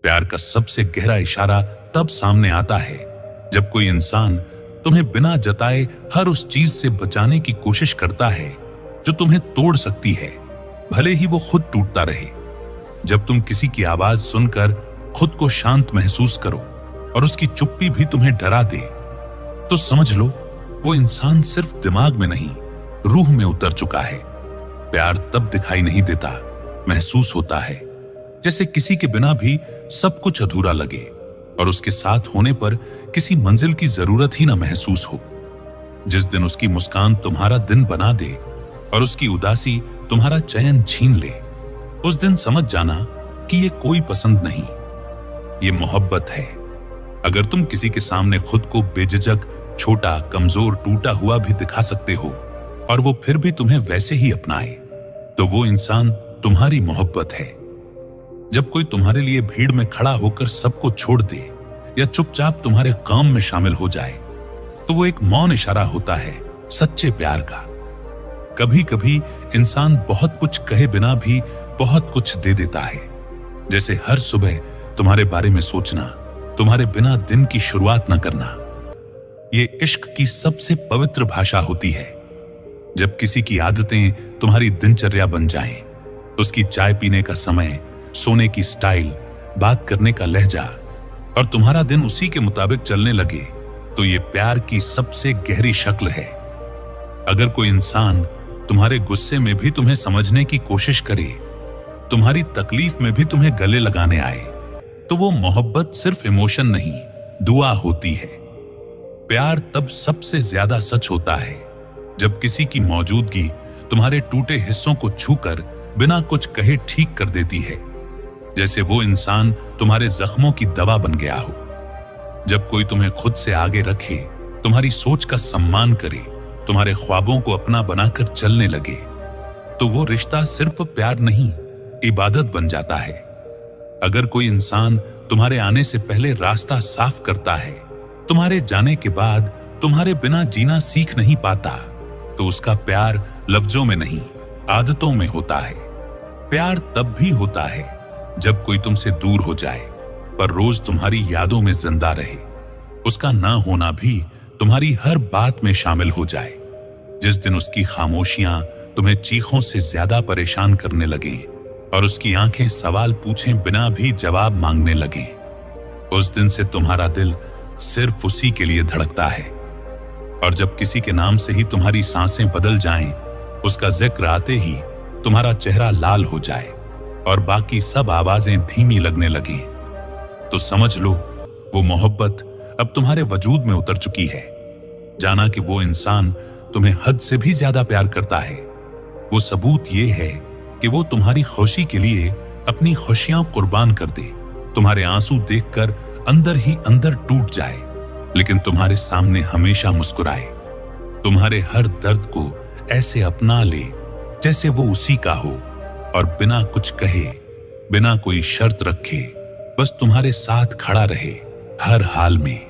प्यार का सबसे गहरा इशारा तब सामने आता है जब कोई इंसान तुम्हें बिना जताए हर उस चीज से बचाने की कोशिश करता है जो तुम्हें तोड़ सकती है, भले ही वो खुद टूटता रहे। जब तुम किसी की आवाज सुनकर खुद को शांत महसूस करो और उसकी चुप्पी भी तुम्हें डरा दे, तो समझ लो वो इंसान सिर्फ दिमाग में नहीं, रूह में उतर चुका है। प्यार तब दिखाई नहीं देता, महसूस होता है। जैसे किसी के बिना भी सब कुछ अधूरा लगे और उसके साथ होने पर किसी मंजिल की जरूरत ही ना महसूस हो। जिस दिन उसकी मुस्कान तुम्हारा दिन बना दे और उसकी उदासी तुम्हारा चैन छीन ले, उस दिन समझ जाना कि ये कोई पसंद नहीं, ये मोहब्बत है। अगर तुम किसी के सामने खुद को बेझिझक, छोटा, कमजोर, टूटा हुआ भी दिखा सकते हो और वो फिर भी तुम्हें वैसे ही अपनाए, तो वो इंसान तुम्हारी मोहब्बत है। जब कोई तुम्हारे लिए भीड़ में खड़ा होकर सबको छोड़ दे या चुपचाप तुम्हारे काम में शामिल हो जाए, तो वो एक मौन इशारा होता है सच्चे प्यार का। कभी कभी इंसान बहुत कुछ कहे बिना भी बहुत कुछ दे देता है, जैसे हर सुबह तुम्हारे बारे में सोचना, तुम्हारे बिना दिन की शुरुआत न करना। ये इश्क की सबसे पवित्र भाषा होती है। जब किसी की आदतें तुम्हारी दिनचर्या बन जाएं, उसकी चाय पीने का समय, सोने की स्टाइल, बात करने का लहजा, और तुम्हारा दिन उसी के मुताबिक चलने लगे, तो ये प्यार की सबसे गहरी शक्ल है। अगर कोई इंसान तुम्हारे गुस्से में भी तुम्हें समझने की कोशिश करे, तुम्हारी तकलीफ में भी तुम्हें गले लगाने आए, तो वो मोहब्बत सिर्फ इमोशन नहीं, दुआ होती है। प्यार तब सबसे ज्यादा सच होता है जब किसी की मौजूदगी तुम्हारे टूटे हिस्सों को छूकर बिना कुछ कहे ठीक कर देती है, जैसे वो इंसान तुम्हारे जख्मों की दवा बन गया हो। जब कोई तुम्हें खुद से आगे रखे, तुम्हारी सोच का सम्मान करे, तुम्हारे ख्वाबों को अपना बनाकर चलने लगे, तो वो रिश्ता सिर्फ प्यार नहीं, इबादत बन जाता है। अगर कोई इंसान तुम्हारे आने से पहले रास्ता साफ करता है, तुम्हारे जाने के बाद तुम्हारे बिना जीना सीख नहीं पाता, तो उसका प्यार लफ्जों में नहीं, आदतों में होता है। प्यार तब भी होता है जब कोई तुमसे दूर हो जाए पर रोज तुम्हारी यादों में जिंदा रहे। उसका ना होना भी तुम्हारी हर बात में शामिल हो जाए। जिस दिन उसकी खामोशियां तुम्हें चीखों से ज्यादा परेशान करने लगे और उसकी आंखें सवाल पूछे बिना भी जवाब मांगने लगे, उस दिन से तुम्हारा दिल सिर्फ उसी के लिए धड़कता है। और जब किसी के नाम से ही तुम्हारी सांसें बदल जाएं, उसका जिक्र आते ही तुम्हारा चेहरा लाल हो जाए और बाकी सब आवाजें धीमी लगने लगी, तो समझ लो वो मोहब्बत अब तुम्हारे वजूद में उतर चुकी है। जाना कि वो इंसान तुम्हें हद से भी ज्यादा प्यार करता है। वो सबूत ये है कि वो तुम्हारी खुशी के लिए अपनी खुशियां कुर्बान कर दे, तुम्हारे आंसू देखकर अंदर ही अंदर टूट जाए, लेकिन तुम्हारे सामने हमेशा मुस्कुराए, तुम्हारे हर दर्द को ऐसे अपना ले जैसे वो उसी का हो, और बिना कुछ कहे, बिना कोई शर्त रखे, बस तुम्हारे साथ खड़ा रहे हर हाल में।